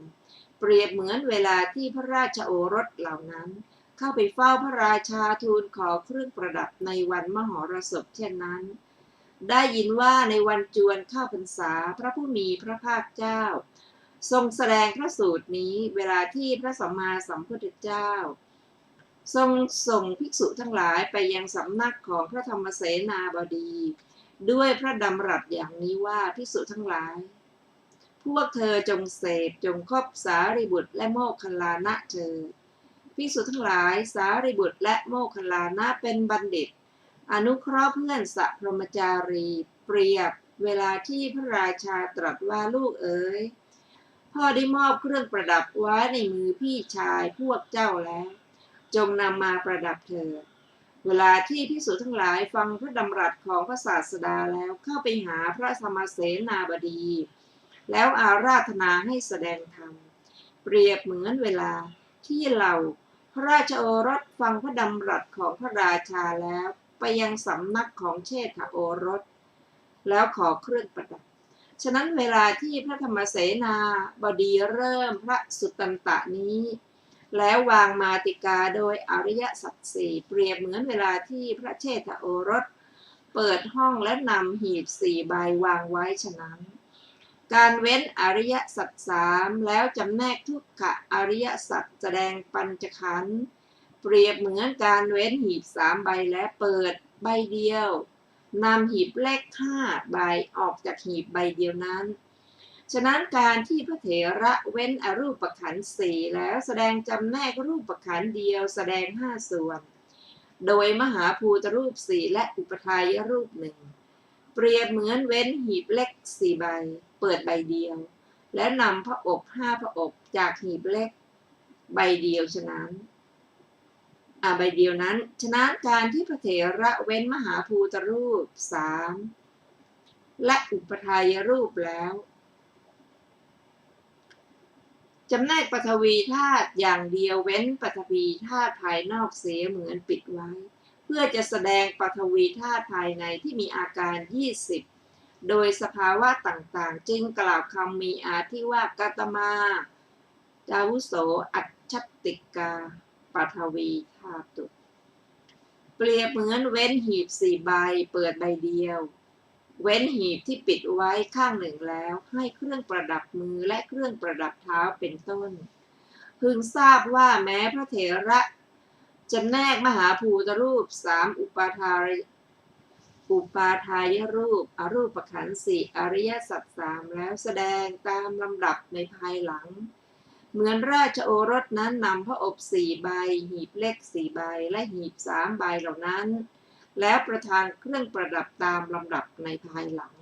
เปรียบเหมือนเวลาที่พระราชโอรสเหล่านั้นเข้าไปเฝ้าพระราชาทูลขอเครื่องประดับในวันมหรสพเช่นนั้นได้ยินว่าในวันจวนเข้าพรรษาพระผู้มีพระภาคเจ้าทรงแสดงพระสูตรนี้เวลาที่พระสัมมาสัมพุทธเจ้าทรงส่งภิกษุทั้งหลายไปยังสำนักของพระธรรมเสนาบดีด้วยพระดำรัสอย่างนี้ว่าภิกษุทั้งหลายพวกเธอจงเสพจงคบสารีบุตรและโมคคัลลานะเถิดภิกษุทั้งหลายสารีบุตรและโมคคัลลานะเป็นบัณฑิตอนุเคราะห์เพื่อนสัพพมจารีเปรียบเวลาที่พระราชาตรัสว่าลูกเอ๋ยพ่อได้มอบเครื่องประดับไว้ในมือพี่ชายพวกเจ้าแล้วจงนำมาประดับเถิดเวลาที่ภิกษุทั้งหลายฟังพระดำรัสของพระศาสดาแล้วเข้าไปหาพระธรรมเสนาบดีแล้วอาราธนาให้แสดงธรรมเปรียบเหมือนเวลาที่เราพระราชโอรสฟังพระดำรัสของพระราชาแล้วไปยังสำนักของเชษฐโอรสแล้วขอเครื่องประดับฉะนั้นเวลาที่พระธรรมเสนาบดีเริ่มพระสุตตันตะนี้แล้ววางมาติกาโดยอริยสัจสี่เปรียบเหมือนเวลาที่พระเชษฐโอรสเปิดห้องและนำหีบ4 ใบวางไว้ฉะนั้นการเว้นอริยสัจ3แล้วจำแนกทุกขอริยสัจแสดงปัญจขันธ์เปรียบเหมือนการเว้นหีบ3 ใบและเปิดใบเดียวนำหีบเล็ก5 ใบออกจากหีบใบเดียวนั้นฉะนั้นการที่พระเถระเว้นอรูปขันธ์4แล้วแสดงจำแนกรูปขันธ์เดียวแสดง5 ส่วน โดยมหาภูตรูป4และอุปทายรูปหนึ่งเปรียบเหมือนเว้นหีบเล็ก4ใบเปิดใบเดียวและนำพระอบ5พระอบจากหีบเล็กใบเดียวฉะนั้นใบเดียวนั้นฉะนั้นการที่พระเถระเว้นมหาภูตรูป3และอุปทายรูปแล้วจำแนกปฐวีธาตุอย่างเดียวเว้นปฐวีธาตุภายนอกเสียเหมือนปิดไว้เพื่อจะแสดงปฐวีธาตุภายในที่มีอาการ20โดยสภาวะต่างๆจึงกล่าวคำมีอาทิว่ากัตมาจาวุโสอัจฉติกาปฐวีธาตุเปรียบเหมือนเว้นหีบ4ใบเปิดใบเดียวเว้นหีบที่ปิดไว้ข้างหนึ่งแล้วให้เครื่องประดับมือและเครื่องประดับเท้าเป็นต้นพึงทราบว่าแม้พระเถระจำแนกมหาภูตรูป3อุปาทายรูปอรูปขันธ์4อริยสัจ3แล้วแสดงตามลำดับในภายหลังเหมือนราชโอรสนั้นนำพระอบ4ใบหีบเล็ก4ใบและหีบ3ใบเหล่านั้นแล้วประทานเครื่องประดับตามลำดับในภายหลัง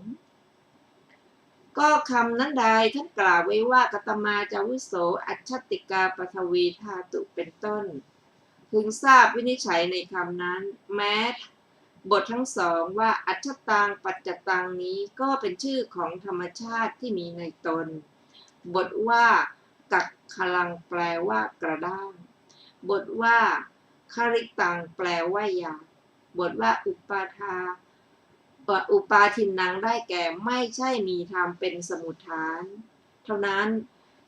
ก็คำนั้นใดท่านกล่าวไว้ว่ากัตมาจาวุโสอัจฉติกาปฐวีธาตุเป็นต้นพึงทราบวินิจฉัยในคำนั้นแม้บททั้งสองว่าอัจฉตังปัจจตังนี้ก็เป็นชื่อของธรรมชาติที่มีในตนบทว่ากักขลังแปลว่ากระด้างบทว่าคาริตังแปลว่าหยาบบทว่าอุปาทินังได้แก่ไม่ใช่มีธรรมเป็นสมุฏฐานเท่านั้น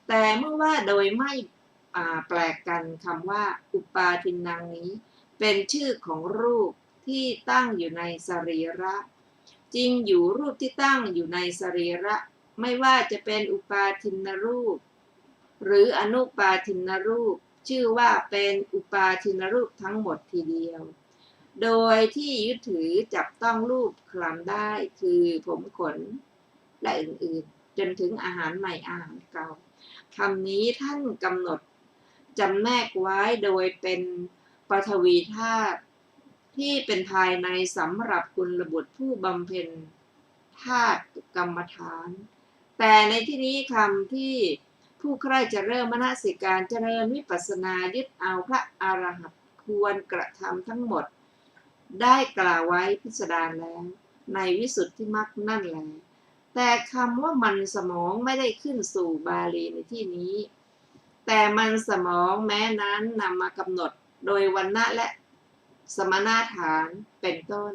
แต่เมื่อว่าโดยไม่แปลกกันคำว่าอุปาทินังนี้เป็นชื่อของรูปที่ตั้งอยู่ในสรีระจริงอยู่รูปที่ตั้งอยู่ในสรีระไม่ว่าจะเป็นอุปาทินรูปหรืออนุปาทินรูปชื่อว่าเป็นอุปาทินรูปทั้งหมดทีเดียวโดยที่ยึดถือจับต้องรูปคลำได้คือผมขนและอื่นๆจนถึงอาหารใหม่อาหารเก่าคำนี้ท่านกำหนดจำแนกไว้โดยเป็นปฐวีธาตุที่เป็นภายในสำหรับกุลบุตรผู้บำเพ็ญธาตุกรรมฐานแต่ในที่นี้คำที่ผู้ใคร่จะเริ่มมนสิการเจริญวิปัสสนายึดเอาพระอรหันต์ควรกระทำทั้งหมดได้กล่าวไว้พิสดารแล้วในวิสุทธิมรรคนั่นแหละแต่คำว่ามันสมองไม่ได้ขึ้นสู่บาลีในที่นี้แต่มันสมองแม้นั้นนำมากำหนดโดยวรรณะและสมณฐานเป็นต้น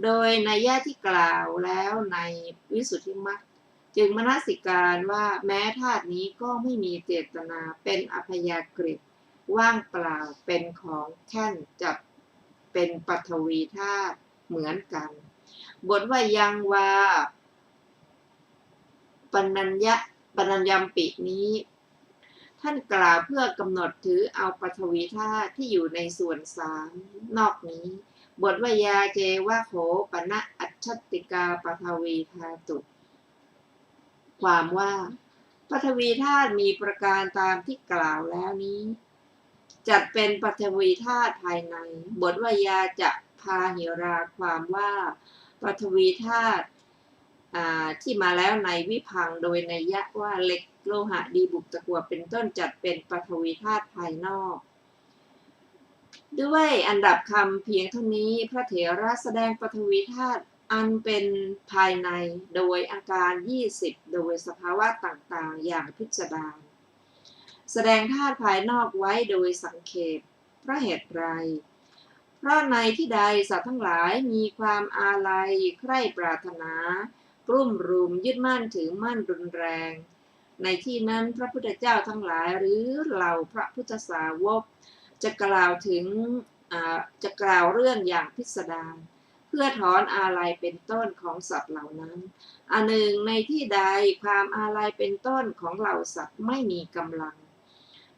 โดยนัยยะที่กล่าวแล้วในวิสุทธิมรรคจึงมนสิการว่าแม้ธาตุนี้ก็ไม่มีเจตนาเป็นอัพยากฤิว่างเปล่าเป็นของแค่นจับเป็นปฐวีธาตุเหมือนกันบทว่ายังวาปนัญญัมปินี้ท่านกล่าวเพื่อกำหนดถือเอาปฐวีธาตุที่อยู่ในส่วน3นอกนี้บทว่ายาเจวะโขปนะอัจฉติกาปฐวีธาตุความว่าปฐวีธาตุมีประการตามที่กล่าวแล้วนี้จัดเป็นปฐวีธาตุภายในบทว่ายาจะพาหิราความว่าปฐวีธาตุที่มาแล้วในวิพังค์โดยนัยยะว่าเหล็กโลหะดีบุกตะกั่วเป็นต้นจัดเป็นปฐวีธาตุภายนอกด้วยอันดับคำเพียงเท่านี้พระเถระแสดงปฐวีธาตุอันเป็นภายในโดยอาการ20โดยสภาวะต่างๆอย่างพิสดารแสดงธาตุภายนอกไว้โดยสังเขปเพราะเหตุไรเพราะในที่ใดสัตว์ทั้งหลายมีความอาลัยใคร่ปรารถนากลุ่มรุมยึดมั่นถือมั่นรุนแรงในที่นั้นพระพุทธเจ้าทั้งหลายหรือเหล่าพระพุทธสาวกจะกล่าวเรื่องอย่างพิสดารเพื่อถอนอาลัยเป็นต้นของสัตว์เหล่านั้นอันหนึ่งในที่ใดความอาลัยเป็นต้นของเหล่าสัตว์ไม่มีกำลัง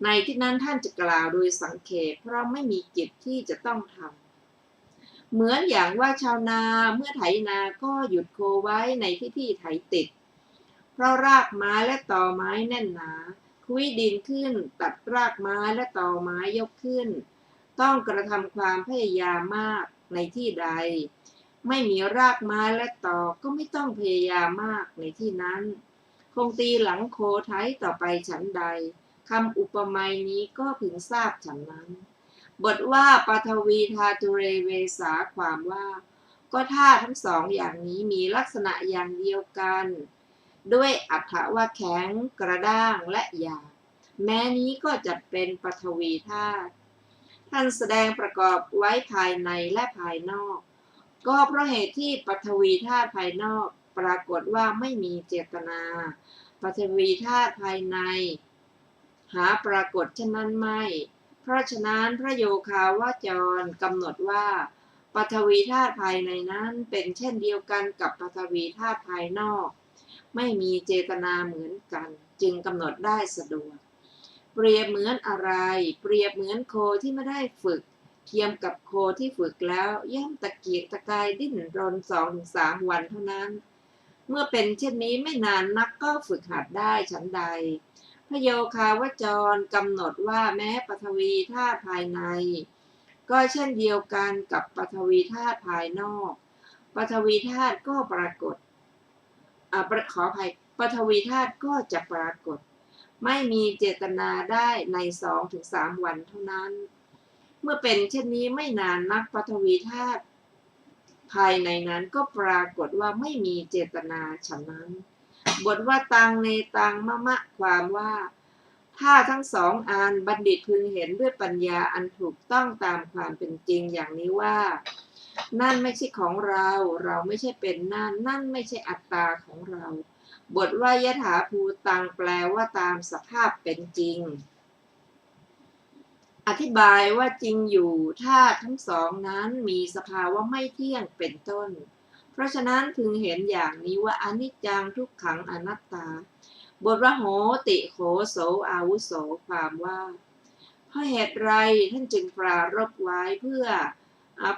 ในที่นั้นท่านจะกล่าวโดยสังเขปเพราะไม่มีกิจที่จะต้องทำเหมือนอย่างว่าชาวนาเมื่อไถนาก็หยุดโคไว้ในที่ไถติดเพราะรากไม้และตอไม้แน่นหนาคุ้ยดินขึ้นตัดรากไม้และตอไม้ยกขึ้น ต้องกระทำความพยายามมากในที่ใดไม่มีรากไม้และตอก็ไม่ต้องพยายามมากในที่นั้นคงตีหลังโคไทยต่อไปฉันใดคำอุปมานี้ก็พึงทราบฉันนั้นบทว่าปฐวีธาตุเรเวสาความว่าก็ธาตุทั้งสองอย่างนี้มีลักษณะอย่างเดียวกันด้วยอัตถะว่าแข็งกระด้างและหยาบแม้นี้ก็จะเป็นปฐวีธาตุท่านแสดงประกอบไว้ภายในและภายนอกก็เพราะเหตุที่ปฐวีธาตุภายนอกปรากฏว่าไม่มีเจตนาปฐวีธาตุภายในหาปรากฏเช่นนั้นไม่เพราะฉะนั้นพระโยคาวาจรกำหนดว่าปฐวีธาตุภายในนั้นเป็นเช่นเดียวกันกับปฐวีธาตุภายนอกไม่มีเจตนาเหมือนกันจึงกำหนดได้สะดวกเปรียบเหมือนอะไรเปรียบเหมือนโคที่ไม่ได้ฝึกเทียมกับโคที่ฝึกแล้วย่อมตะเกียกตะกายดิ้นรน 2-3 วันเท่านั้นเมื่อเป็นเช่นนี้ไม่นานนักก็ฝึกหัดได้ฉันใดพระโยคาวจรกำหนดว่าแม้ปฐวีธาตุภายในก็เช่นเดียวกันกับปฐวีธาตุภายนอกปฐวีธาตุก็ปรากฏขออภัยปฐวีธาตุก็จะปรากฏไม่มีเจตนาได้ใน 2-3 วันเท่านั้นเมื่อเป็นเช่นนี้ไม่นานนักปฐวีธาตุภายในนั้นก็ปรากฏว่าไม่มีเจตนาฉะนั้นบทว่าตังเนตังมะมะความว่าถ้าทั้งสองอันบัณฑิตพึงเห็นด้วยปัญญาอันถูกต้องตามความเป็นจริงอย่างนี้ว่านั่นไม่ใช่ของเราเราไม่ใช่เป็นนั่นไม่ใช่อัตตาของเราบทว่ายถาภูตังแปลว่าตามสภาพเป็นจริงอธิบายว่าจริงอยู่ธาตุทั้งสองนั้นมีสภาวะไม่เที่ยงเป็นต้นเพราะฉะนั้นพึงเห็นอย่างนี้ว่าอนิจจังทุกขังอนัตตาบทว่าโหติโขโสอาวุโสความว่าเพราะเหตุไรท่านจึงปรารภไว้เพ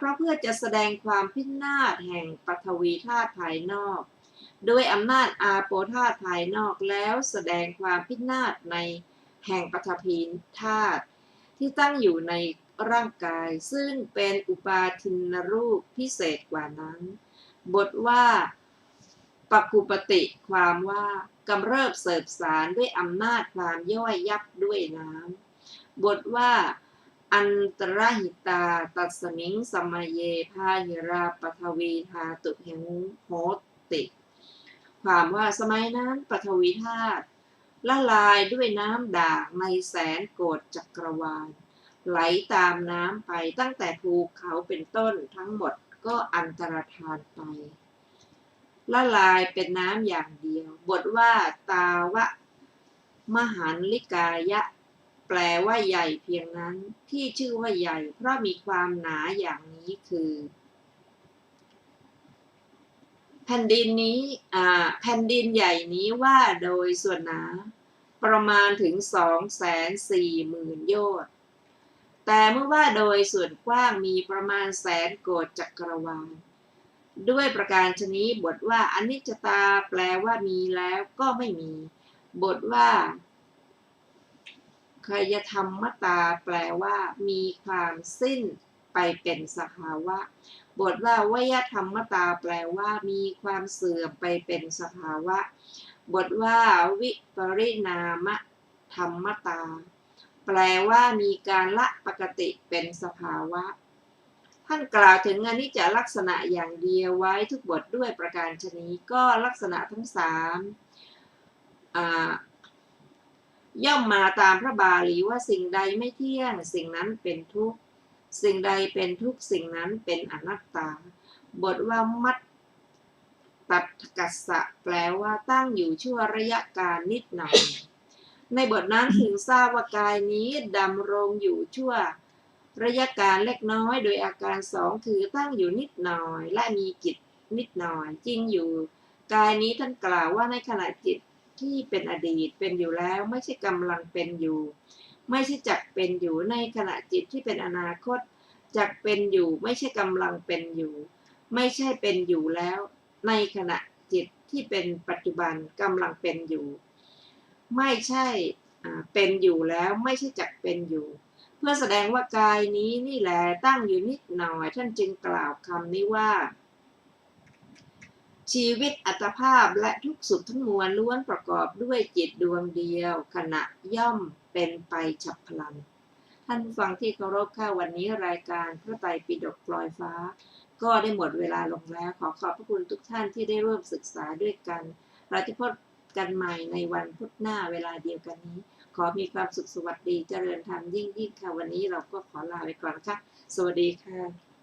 ราะเพื่อจะแสดงความพินาศแห่งปฐวีธาตุภายนอกด้วยอำนาจอาโปธาตุภายนอกแล้วแสดงความพินาศในแห่งปฐพีธาตุที่ตั้งอยู่ในร่างกายซึ่งเป็นอุปาทินรูปพิเศษกว่านั้นบทว่าปกุปติความว่ากำเริบเสบสารด้วยอำนาจความย่อยยับด้วยน้ำบทว่าอันตรหิตาตัสมิงสมัยเยพาหิราปฐวีธาตุเหงโหติความว่าสมัยนั้นปฐวีธาตุละลายด้วยน้ำด่างในแสนโกฏจักรวาลไหลตามน้ำไปตั้งแต่ภูเขาเป็นต้นทั้งหมดก็อันตรธานไปละลายเป็นน้ำอย่างเดียวบทว่าตาวะมหันลิกายะแปลว่าใหญ่เพียงนั้นที่ชื่อว่าใหญ่เพราะมีความหนาอย่างนี้คือแผ่นดินใหญ่นี้ว่าโดยส่วนหนาประมาณถึง 240,000 โยชน์แต่เมื่อว่าโดยส่วนกว้างมีประมาณแสนโกฏจักรวาลด้วยประการชนี้บทว่าอนิจจตาแปลว่ามีแล้วก็ไม่มีบทว่าคยธรรมตาแปลว่ามีความสิ้นไปเป็นสภาวะบทว่าวยธรรมตาแปลว่ามีความเสื่อมไปเป็นสภาวะบทว่าวิปริณามธรรมตาแปลว่ามีการละปกติเป็นสภาวะท่านกล่าวถึงอนิจจลักษณะอย่างเดียวไว้ทุกบทด้วยประการชนี้ก็ลักษณะทั้งสามย่อมมาตามพระบาลีว่าสิ่งใดไม่เที่ยงสิ่งนั้นเป็นทุกข์สิ่งใดเป็นทุกข์สิ่งนั้นเป็นอนัตตาบทว่ามัตตัดกัสสะแปลว่าตั้งอยู่ชั่วระยะการนิดหน่อยในบทนั้นถึงทราบว่ากายนี้ดำรงอยู่ชั่วระยะการเล็กน้อยโดยอาการสองคือตั้งอยู่นิดหน่อยและมีกิจนิดหน่อยจริงอยู่กายนี้ท่านกล่าวว่าในขณะจิตที่เป็นอดีตเป็นอยู่แล้วไม่ใช่กำลังเป็นอยู่ไม่ใช่จักเป็นอยู่ในขณะจิตที่เป็นอนาคตจักเป็นอยู่ไม่ใช่กำลังเป็นอยู่ไม่ใช่เป็นอยู่แล้วในขณะจิตที่เป็นปัจจุบันกำลังเป็นอยู่ไม่ใช่เป็นอยู่แล้วไม่ใช่จักเป็นอยู่ เพื่อแสดงว่ากายนี้นี่แหละตั้งอยู่นิดหน่อยท่านจึงกล่าวคำนี้ว่าชีวิตอัตภาพและทุกสุขทั้งมวลล้วนประกอบด้วยจิตดวงเดียวขณะย่อมเป็นไปฉับพลันท่านผู้ฟังที่เคารพค่ะวันนี้รายการพระไตรปิฎกปลอยฟ้าก็ได้หมดเวลาลงแล้วขอขอบพระคุณทุกท่านที่ได้ร่วมศึกษาด้วยกันเราจะพบกันใหม่ในวันพุธหน้าเวลาเดียวกันนี้ขอมีความสุขสวัสดีเจริญธรรมยิ่งค่ะวันนี้เราก็ขอลาไปก่อนค่ะสวัสดีค่ะ